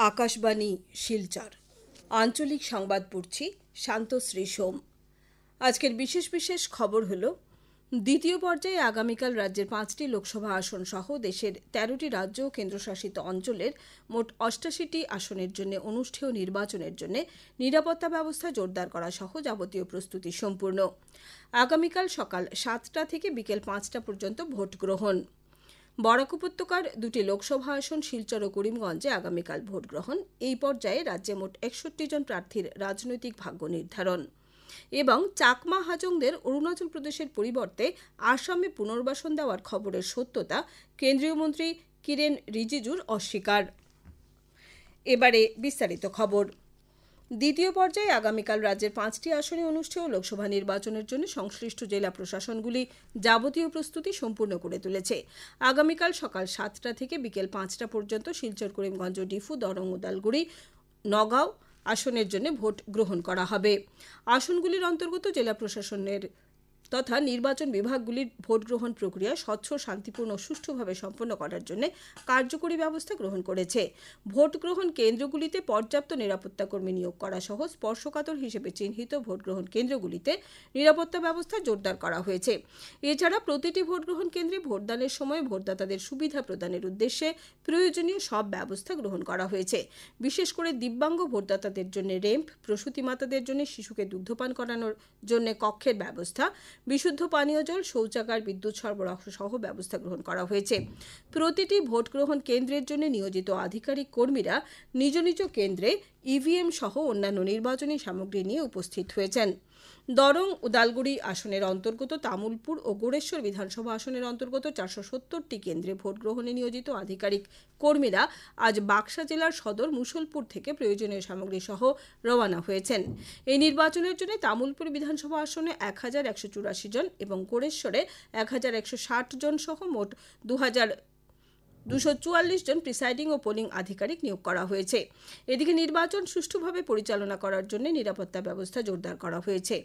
আকাশবাণী শিলচর আঞ্চলিক সংবাদ পড়ছি শান্তশ্রী সোম। আজকের বিশেষ বিশেষ খবর হলো, দ্বিতীয় পর্যায়ে আগামীকাল রাজ্যের 5টি লোকসভা আসন সহ দেশের 13টি রাজ্য ও কেন্দ্রশাসিত অঞ্চলের মোট 88টি আসনের জন্য অনুষ্ঠেয় নির্বাচনের জন্য নিরাপত্তা ব্যবস্থা জোরদার করা সহ যাবতীয় প্রস্তুতি সম্পূর্ণ। আগামীকাল সকাল 7টা থেকে বিকেল 5টা পর্যন্ত ভোট গ্রহণ। বরাক উপত্যকার 2টি লোকসভা আসন শিলচর ও করিমগঞ্জে আগামীকাল ভোট গ্রহণ। এই পর্যায়ে রাজ্যে মোট 61 জন প্রার্থীর রাজনৈতিক ভাগ্য নির্ধারণ এবং চাকমা হাজংদের অরুণাচল প্রদেশের পরিবর্তে আসামে পুনর্বাসন দেওয়ার খবরের সত্যতা কেন্দ্রীয় মন্ত্রী কিরেন রিজিজুর অস্বীকার। এবারে বিস্তারিত খবর। দ্বিতীয় পর্যায়ে আগামীকাল রাজ্যের 5টি আসনে অনুষ্ঠেয় লোকসভা নির্বাচনের জন্য সংশ্লিষ্ট জেলা প্রশাসনগুলি যাবতীয় প্রস্তুতি সম্পূর্ণ করে তুলেছে। আগামীকাল সকাল 7টা থেকে বিকেল 5টা পর্যন্ত শিলচর, করিমগঞ্জ, ডিফু, দরং, উদালগুড়ি, নগাঁও আসনের জন্য ভোট গ্রহণ করা হবে। আসনগুলির অন্তর্গত জেলা প্রশাসনের তথা নির্বাচন বিভাগগুলির ভোট গ্রহণ প্রক্রিয়া স্বচ্ছ, শান্তিপূর্ণ ও সুষ্ঠুভাবে সম্পন্ন করার জন্য কার্যকরী ব্যবস্থা গ্রহণ করেছে। ভোট গ্রহণ কেন্দ্রগুলিতে পর্যাপ্ত নিরাপত্তা কর্মী নিয়োগ করা সহ স্পর্শকাতর হিসেবে চিহ্নিত ভোট গ্রহণ কেন্দ্রগুলিতে নিরাপত্তা ব্যবস্থা জোরদার করা হয়েছে। এছাড়া প্রতিটি ভোট গ্রহণ কেন্দ্রে ভোটদানের সময় ভোটদাতাদের সুবিধা প্রদানের উদ্দেশ্যে প্রয়োজনীয় সব ব্যবস্থা গ্রহণ করা হয়েছে। বিশেষ করে দিব্যাঙ্গ ভোটদাতাদের জন্য রেম্প, প্রসূতি মাতাদের জন্য শিশুকে দুগ্ধপান করানোর জন্য কক্ষের ব্যবস্থা, বিশুদ্ধ পানীয় জল, শৌচাগার, বিদ্যুৎ সরবরাহ সহ ব্যবস্থা গ্রহণ করা হয়েছে। প্রতিটি ভোট গ্রহণ কেন্দ্রের জন্য নিয়োজিত আধিকারিক কর্মীরা নিজ নিজ কেন্দ্রে ইভিএম সহ অন্যান্য নির্বাচনী সামগ্রী নিয়ে উপস্থিত হয়েছেন। দরং, উদালগুড়ি আসনের অন্তর্গত তামুলপুর ও গোড়েশ্বর বিধানসভা আসনের অন্তর্গত 470টি কেন্দ্রে ভোট গ্রহণে নিয়োজিত আধিকারিক কর্মীরা আজ বাক্সা জেলার সদর মুসলপুর থেকে প্রয়োজনীয় সামগ্রী সহ রওনা হয়েছেন। এই নির্বাচনের জন্য তামুলপুর বিধানসভা আসনে 1184 জন এবং গোড়েশ্বরে 1160 জন সহ মোট 2244 জন প্রিসাইডিং ও পোলিং আধিকারিক নিয়োগ করা হয়েছে। এদিকে নির্বাচন সুষ্ঠুভাবে পরিচালনা করার জন্য নিরাপত্তা ব্যবস্থা জোরদার করা হয়েছে।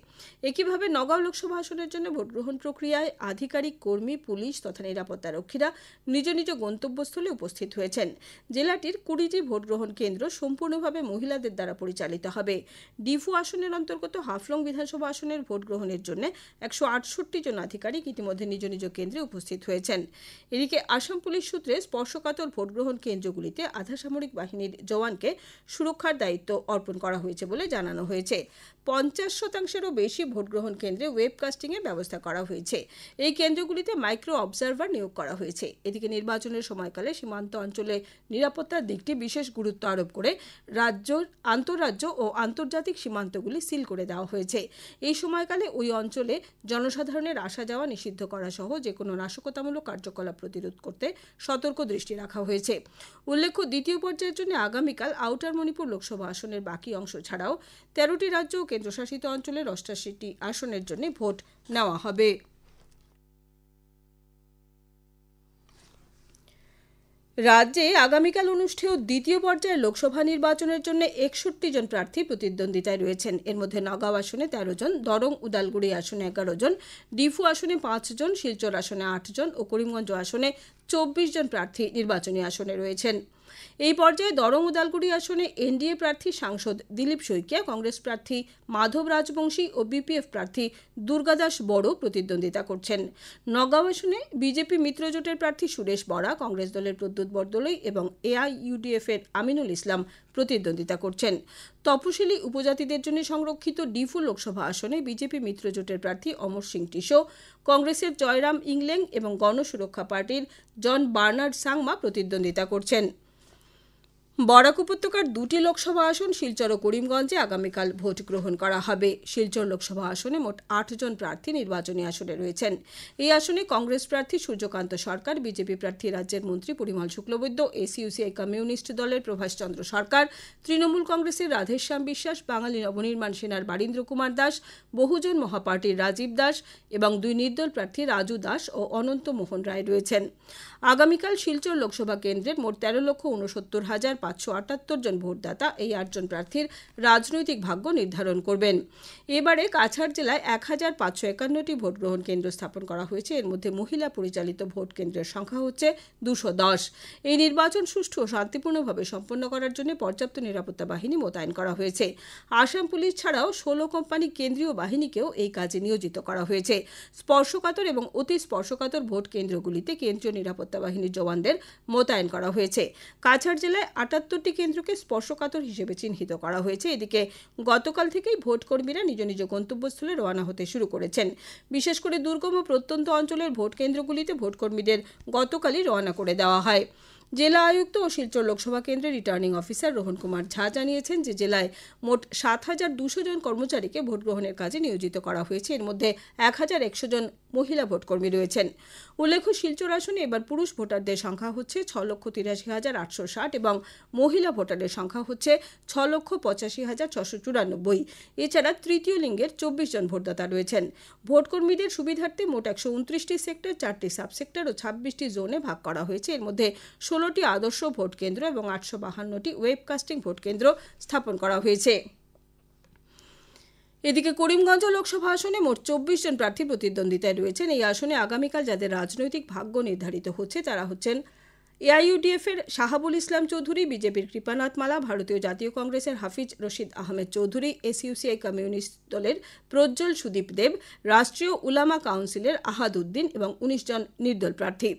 একইভাবে নগাঁও লোকসভা আসনের জন্য ভোট গ্রহণ প্রক্রিয়ায় আধিকারিক, কর্মী, পুলিশ তথা নিরাপত্তা রক্ষীরা নিজ নিজ গন্তব্যস্থলে উপস্থিত হয়েছেন। জেলাটির 20টি ভোট গ্রহণ কেন্দ্র সম্পূর্ণভাবে মহিলাদের দ্বারা পরিচালিত হবে। ডিফু আসনের অন্তর্গত হাফলং বিধানসভা আসনের ভোট গ্রহণের জন্য 168 জন আধিকারিক ইতিমধ্যে নিজ নিজ কেন্দ্রে উপস্থিত হয়েছেন। এদিকে আসাম পুলিশ সূত্রে স্পর্শকাতর ভোট গ্রহণ কেন্দ্রগুলিতে আধা সামরিক বাহিনীর জওয়ানকে সুরক্ষার দায়িত্ব অর্পণ করা হয়েছে বলে জানানো হয়েছে। 50%-এরও বেশি ভোট গ্রহণ কেন্দ্রে ওয়েবকাস্টিংয়ের ব্যবস্থা করা হয়েছে। এই কেন্দ্রগুলিতে মাইক্রো অবজারভার নিয়োগ করা হয়েছে। এদিকে নির্বাচনের সময়কালে সীমান্ত অঞ্চলে নিরাপত্তার দিকটি বিশেষ গুরুত্ব আরোপ করে আন্তঃরাজ্য ও আন্তর্জাতিক সীমান্তগুলি সিল করে দেওয়া হয়েছে। এই সময়কালে ওই অঞ্চলে জনসাধারণের আসা যাওয়া নিষিদ্ধ করা সহ যে কোনো নাশকতামূলক কার্যকলাপ প্রতিরোধ করতে সতর্ক দৃষ্টি রাখা হয়েছে। উল্লেখ্য, দ্বিতীয় পর্যায়ের জন্য আগামীকাল আউটার মণিপুর লোকসভা আসনের বাকি অংশ ছাড়াও 13টি রাজ্য ও কেন্দ্রশাসিত অঞ্চলের 88টি আসনের জন্য ভোট নেওয়া হবে। রাজ্যে আগামীকাল অনুষ্ঠেয় দ্বিতীয় পর্যায়ের লোকসভা নির্বাচনের জন্য 61 জন প্রার্থী প্রতিদ্বন্দ্বিতায় রয়েছেন। এর মধ্যে নগাঁও আসনে 13 জন, দরং, উদালগুড়ি আসনে 11 জন, ডিফু আসনে 5 জন, শিলচর আসনে 8 জন ও করিমগঞ্জ আসনে 24 জন প্রার্থী নির্বাচনী আসনে রয়েছেন। এই পর্যায়ে দরং, উদালগুড়ি আসনে এনডিএ প্রার্থী সাংসদ দিলীপ শইকিয়া, কংগ্রেস প্রার্থী মাধব রাজবংশী ও বিপিএফ প্রার্থী দুর্গাদাস বড় প্রতিদ্বন্দ্বিতা করছেন। নগাঁও আসনে বিজেপি মিত্রজোটের প্রার্থী সুরেশ বরা, কংগ্রেস দলের প্রদ্যুৎ বরদলৈ এবং এআইইউডিএফ এর আমিনুল ইসলাম প্রতিদ্বন্দ্বিতা করছেন। তপশিলি উপজাতিদের জন্য সংরক্ষিত ডিফু লোকসভা আসনে বিজেপি মিত্রজোটের প্রার্থী অমর সিং টিসো, কংগ্রেসের জয়রাম ইংলেং এবং গণসুরক্ষা পার্টির জন বার্নার্ড সাংমা প্রতিদ্বন্দ্বিতা করছেন। বরাক উপত্যকার 2টি লোকসভা আসন শিলচর ও করিমগঞ্জে আগামীকাল ভোট গ্রহণ করা হবে। শিলচর লোকসভা আসনে মোট 8 জন প্রার্থী নির্বাচনী আসনে রয়েছেন। এই আসনে কংগ্রেস প্রার্থী সূর্যকান্ত সরকার, বিজেপি প্রার্থী রাজ্যের মন্ত্রী পরিমল শুক্লবৈদ্য, এসইউসিআই কমিউনিস্ট দলের প্রভাষ চন্দ্র সরকার, তৃণমূল কংগ্রেসের রাধেশ্যাম বিশ্বাস, বাঙালি নবনির্মাণ সেনার বারীন্দ্র কুমার দাস, বহুজন মহাপার্টির রাজীব দাস এবং 2 নির্দল প্রার্থী রাজু দাস ও অনন্ত মোহন রায় রয়েছেন। আগামীকাল শিলচর লোকসভা কেন্দ্রের মোট 13,69,500 578 জন ভোটদাতা এই 8 জন প্রার্থীর রাজনৈতিক ভাগ্য নির্ধারণ করবেন। এবারে কাছাড় জেলায় 1551টি ভোট গ্রহণ কেন্দ্র স্থাপন করা হয়েছে। এর মধ্যে মহিলা পরিচালিত ভোট কেন্দ্রের সংখ্যা হচ্ছে 210। এই নির্বাচন সুষ্ঠু ও শান্তিপূর্ণভাবে সম্পন্ন করার জন্য পর্যাপ্ত নিরাপত্তা বাহিনী মোতায়েন করা হয়েছে। আসাম পুলিশ ছাড়াও 16 কোম্পানি কেন্দ্রীয় বাহিনীকেও এই কাজে নিয়োজিত করা হয়েছে। স্পর্শকাতর এবং অতি স্পর্শকাতর ভোট কেন্দ্রগুলিতে কেন্দ্রীয় নিরাপত্তা বাহিনীর জওয়ানদের মোতায়েন করা হয়েছে। কাছাড় জেলায় 78টি কেন্দ্রকে স্পর্শকাতর হিসেবে চিহ্নিত করা হয়েছে। এদিকে গতকাল থেকেই ভোটকর্মীরা নিজ নিজ গন্তব্যস্থলে রওনা হতে শুরু করেছেন। বিশেষ করে দুর্গম ও প্রত্যন্ত অঞ্চলের ভোট কেন্দ্রগুলিতে ভোটকর্মীদের গতকালই রওনা করে দেওয়া হয়। জেলা আয়ুক্ত ও শিলচর লোকসভা কেন্দ্রের রিটার্নিং অফিসার রোহন কুমার ঝা জানিয়েছেন যে জেলায় মোট 7200 জন কর্মচারীকে ভোট গ্রহণের কাজে নিয়োজিত করা হয়েছে। এর মধ্যে 1100 জন মহিলা ভোটকর্মী রয়েছেন। উল্লেখ্য, শিলচর আসনে এবার পুরুষ ভোটারদের সংখ্যা হচ্ছে 6,83,860 এবং মহিলা ভোটারের সংখ্যা হচ্ছে 6,85,694। এছাড়া তৃতীয় লিঙ্গের 24 জন ভোটদাতা রয়েছেন। ভোটকর্মীদের সুবিধার্থে মোট 129টি সেক্টর, 4টি সাবসেক্টর ও 26টি জোনে ভাগ করা হয়েছে। এর মধ্যে 16টি আদর্শ ভোট কেন্দ্র এবং 852টি ওয়েবকাস্টিং ভোট কেন্দ্র স্থাপন করা হয়েছে। এদিকে করিমগঞ্জ লোকসভা আসনে মোট 24 জন প্রার্থী প্রতিদ্বন্দ্বিতায় রয়েছেন। এই আসনে আগামীকাল যাদের রাজনৈতিক ভাগ্য নির্ধারিত হচ্ছে তারা হচ্ছেন এআইইউডিএফ এর শাহাবুল ইসলাম চৌধুরী, বিজেপির কৃপানাথ মালা, ভারতীয় জাতীয় কংগ্রেসের হাফিজ রশিদ আহমেদ চৌধুরী, এসইউসিআই কমিউনিস্ট দলের প্রজ্জ্বল সুদীপ দেব, রাষ্ট্রীয় উলামা কাউন্সিলের আহাদ উদ্দিন এবং 19 জন নির্দল প্রার্থী।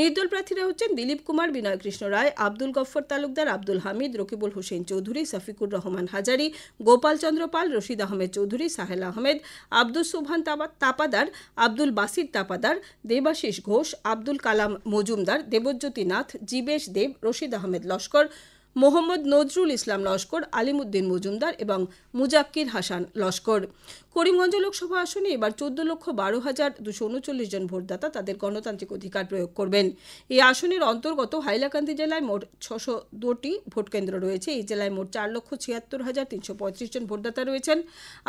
নির্দল প্রার্থীরা হচ্ছেন দিলীপ কুমার, বিনয় কৃষ্ণ রায়, আব্দুল গফফর তালুকদার, আব্দুল হামিদ, রকিবুল হোসেন চৌধুরী, সফিকুর রহমান হাজারি, গোপাল চন্দ্র পাল, রশিদ আহমেদ চৌধুরী, সাহেল আহমেদ, আব্দুল সুবহান তাপাদার, আব্দুল বাসির তাপাদার, দেবাশিস ঘোষ, আব্দুল কালাম মজুমদার, দেবজ্যোতি নাথ, জীবেশ দেব, রশিদ আহমেদ লস্কর, মোহাম্মদ নজরুল ইসলাম লস্কর, আলিমুদ্দিন মজুমদার এবং মুজাক্কির হাসান লস্কর। করিমগঞ্জ লোকসভা আসনে এবার 14,12,239 জন ভোটদাতা তাদের গণতান্ত্রিক অধিকার প্রয়োগ করবেন। এই আসনের অন্তর্গত হাইলাকান্দি জেলায় মোট 602টি ভোটকেন্দ্র রয়েছে। এই জেলায় মোট 4,76,335 জন ভোটদাতা রয়েছেন।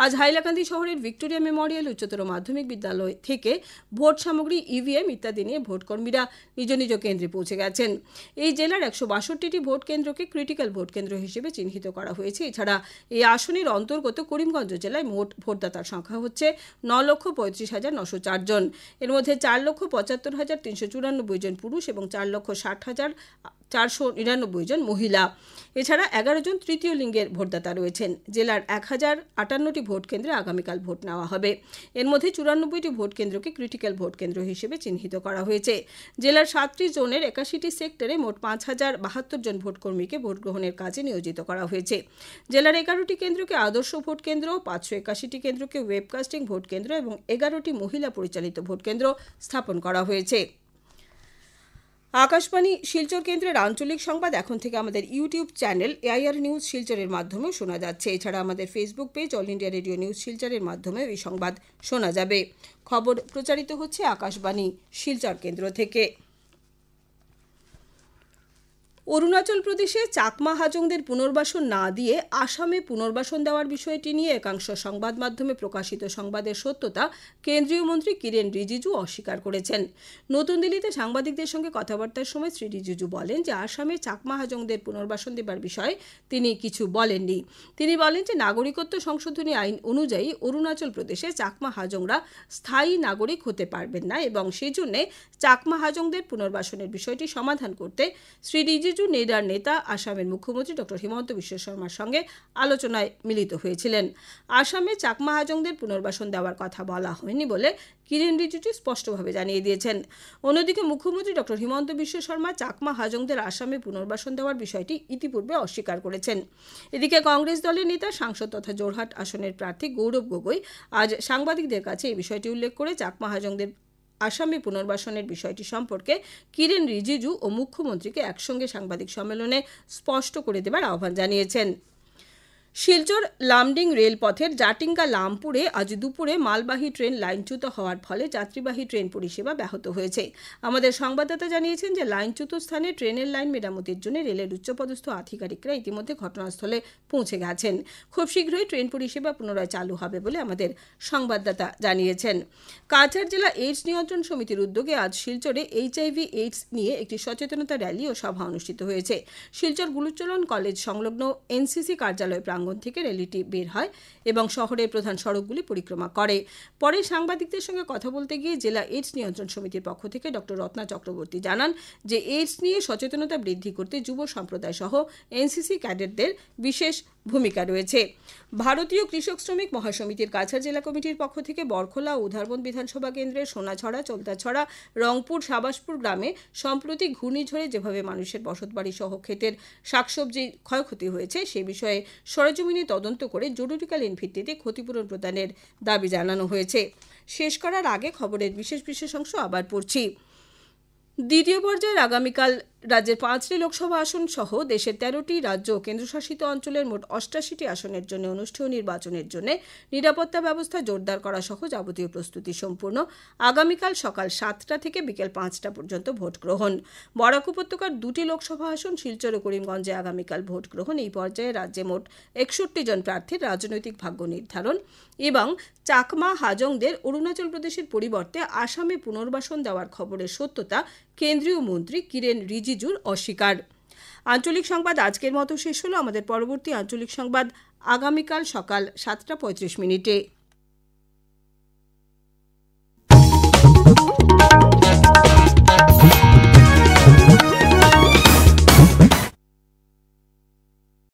আজ হাইলাকান্দি শহরের ভিক্টোরিয়া মেমোরিয়াল উচ্চতর মাধ্যমিক বিদ্যালয় থেকে ভোট সামগ্রী, ইভিএম ইত্যাদি নিয়ে ভোটকর্মীরা নিজ নিজ কেন্দ্রে পৌঁছে গেছেন। এই জেলার 162টি ভোট কেন্দ্রকে ক্রিটিক্যাল ভোট কেন্দ্র হিসেবে চিহ্নিত করা হয়েছে। এছাড়া এই আসনের অন্তর্গত করিমগঞ্জ জেলায় মোট ভোটদাতার সংখ্যা হচ্ছে 9,35,904 জন। এর মধ্যে 4,75,394 জন পুরুষ এবং 4,60,499 জন মহিলা। এছাড়া 11 জন তৃতীয় লিঙ্গের ভোটদাতা রয়েছেন। জেলার 1058টি ভোট কেন্দ্রে আগামীকাল ভোট নেওয়া হবে। এর মধ্যে 94টি ভোট কেন্দ্রকে ক্রিটিক্যাল ভোট কেন্দ্র হিসেবে চিহ্নিত করা হয়েছে। জেলার 7টি জোনের 81টি সেক্টরে মোট 5,072 জন ভোটকর্মীকে ভোট গ্রহণের কাজে নিয়োজিত করা হয়েছে। জেলার 11টি কেন্দ্রকে আদর্শ ভোট কেন্দ্র, 581টি কেন্দ্রকে ওয়েবকাস্টিং ভোট কেন্দ্র এবং 11টি মহিলা পরিচালিত ভোট কেন্দ্র স্থাপন করা হয়েছে। আকাশবাণী শিলচর কেন্দ্রের আঞ্চলিক সংবাদ এখন থেকে আমাদের ইউটিউব চ্যানেল এআইআর নিউজ শিলচরের মাধ্যমে শোনা যাচ্ছে। এছাড়া আমাদের Facebook page all India radio news শিলচরের মাধ্যমে এই সংবাদ শোনা যাবে। খবর প্রচারিত হচ্ছে আকাশবাণী শিলচর কেন্দ্র থেকে। অরুণাচল প্রদেশে চাকমা হাজংদের পুনর্বাসন না দিয়ে আসামে পুনর্বাসন দেওয়ার বিষয়টি নিয়ে একাংশ সংবাদ মাধ্যমে প্রকাশিত সংবাদের সত্যতা কেন্দ্রীয় মন্ত্রী কিরেন রিজিজু অস্বীকার করেছেন। নতুন দিল্লিতে সাংবাদিকদের সঙ্গে কথাবার্তার সময় শ্রী রিজিজু বলেন যে আসামে চাকমা হাজংদের পুনর্বাসন দেবার বিষয়ে তিনি কিছু বলেননি। তিনি বলেন যে নাগরিকত্ব সংশোধনী আইন অনুযায়ী অরুণাচল প্রদেশে চাকমা হাজংরা স্থায়ী নাগরিক হতে পারবেন না এবং সেই জন্য চাকমা হাজংদের পুনর্বাসনের বিষয়টি সমাধান করতে শ্রী রিজিজু নেডার নেতা আসামের মুখ্যমন্ত্রী ডক্টর হিমন্ত বিশ্ব শর্মার সঙ্গে আলোচনায় মিলিত হয়েছিলেন। আসামে চাকমা হাজংদের পুনর্বাসন দেওয়ার কথা বলা হয়নি বলে কিরেন রিজিজু স্পষ্টভাবে জানিয়ে দিয়েছেন। অন্যদিকে মুখ্যমন্ত্রী ডক্টর হিমন্ত বিশ্ব শর্মা চাকমা হাজংদের আসামে পুনর্বাসন দেওয়ার বিষয়টি ইতিপূর্বে অস্বীকার করেছেন। এদিকে কংগ্রেস দলের নেতা, সাংসদ তথা জোরহাট আসনের প্রার্থী গৌরব গগৈ আজ সাংবাদিকদের কাছে এই বিষয়টি উল্লেখ করে চাকমা হাজংদের আসামে পুনর্বাসনের বিষয়টি সম্পর্কে কিরেন রিজিজু ও মুখ্যমন্ত্রীকে একসঙ্গে সাংবাদিক সম্মেলনে স্পষ্ট করে দেবার আহ্বান জানিয়েছেন। শিলচর লামডিং রেলপথের জাটিঙ্গা লামপুরে আজ দুপুরে মালবাহী ট্রেন লাইনচ্যুত হওয়ার ফলে যাত্রীবাহী ট্রেন পরিষেবা ব্যাহত হয়েছে। আমাদের সংবাদদাতা জানিয়েছেন যে লাইনচ্যুত স্থানে ট্রেনের লাইন মেরামতির জন্য রেলের উচ্চপদস্থ আধিকারিকরা ইতিমধ্যে ঘটনাস্থলে পৌঁছে গেছেন। খুব শীঘ্রই ট্রেন পরিষেবা পুনরায় চালু হবে বলে আমাদের সংবাদদাতা জানিয়েছেন। কাছাড় জেলা এইডস নিয়ন্ত্রণ সমিতির উদ্যোগে আজ শিলচরে HIV/AIDS নিয়ে একটি সচেতনতা র্যালি ও সভা অনুষ্ঠিত হয়েছে। শিলচর গুলুচরণ কলেজ সংলগ্ন NCC কার্যালয় প্রাঙ্গণ থেকে র্যালিটি বের হয় এবং শহরের প্রধান সড়কগুলি পরিক্রমা করে। পরে সাংবাদিকদের সঙ্গে কথা বলতে গিয়ে জেলা এইডস নিয়ন্ত্রণ সমিতির পক্ষ থেকে ডক্টর রত্না চক্রবর্তী জানান যে এইডস নিয়ে সচেতনতা বৃদ্ধি করতে যুব সম্প্রদায় সহ NCC ক্যাডেটদের বিশেষ ভূমিকা রয়েছে। ভারতীয় কৃষক শ্রমিক মহাসমিতির কাছাড় জেলা কমিটির পক্ষ থেকে বরখোলা ও উধারবন বিধানসভা কেন্দ্রের সোনাছড়া, চলতাছড়া, রংপুর, সাবাসপুর গ্রামে সম্প্রতি ঘূর্ণিঝড়ে যেভাবে মানুষের বসতবাড়ি সহ ক্ষেতের শাকসবজি ক্ষয়ক্ষতি হয়েছে সে বিষয়ে সরেজমিনে তদন্ত করে জরুরিকালীন ভিত্তিতে ক্ষতিপূরণ প্রদানের দাবি জানানো হয়েছে। শেষ করার আগে খবরের বিশেষ অংশ আবার পড়ছি। দ্বিতীয় পর্যায়ের আগামীকাল রাজ্যের 5টি লোকসভা আসন সহ দেশের 13টি রাজ্য ও কেন্দ্রশাসিত অঞ্চলের মোট 88টি আসনের জন্য অনুষ্ঠেয় নির্বাচনের জন্য নিরাপত্তা ব্যবস্থা জোরদার করা সহ যাবতীয় প্রস্তুতি সম্পূর্ণ। আগামীকাল সকাল 7টা থেকে বিকেল 5টা পর্যন্ত ভোট গ্রহণ। বরাক উপত্যকার 2টি লোকসভা আসন শিলচর ও করিমগঞ্জে আগামীকাল ভোট গ্রহণ। এই পর্যায়ে রাজ্যে মোট 61 জন প্রার্থীর রাজনৈতিক ভাগ্য নির্ধারণ এবং চাকমা হাজংদের অরুণাচল প্রদেশের পরিবর্তে আসামে পুনর্বাসন দেওয়ার খবরের সত্যতা কেন্দ্রীয় মন্ত্রী কিরেন রিজিজুর অস্বীকার। আঞ্চলিক সংবাদ আজকের মতো শেষ হলো। আমাদের পরবর্তী আঞ্চলিক সংবাদ আগামীকাল সকাল 7টা 35 মিনিটে।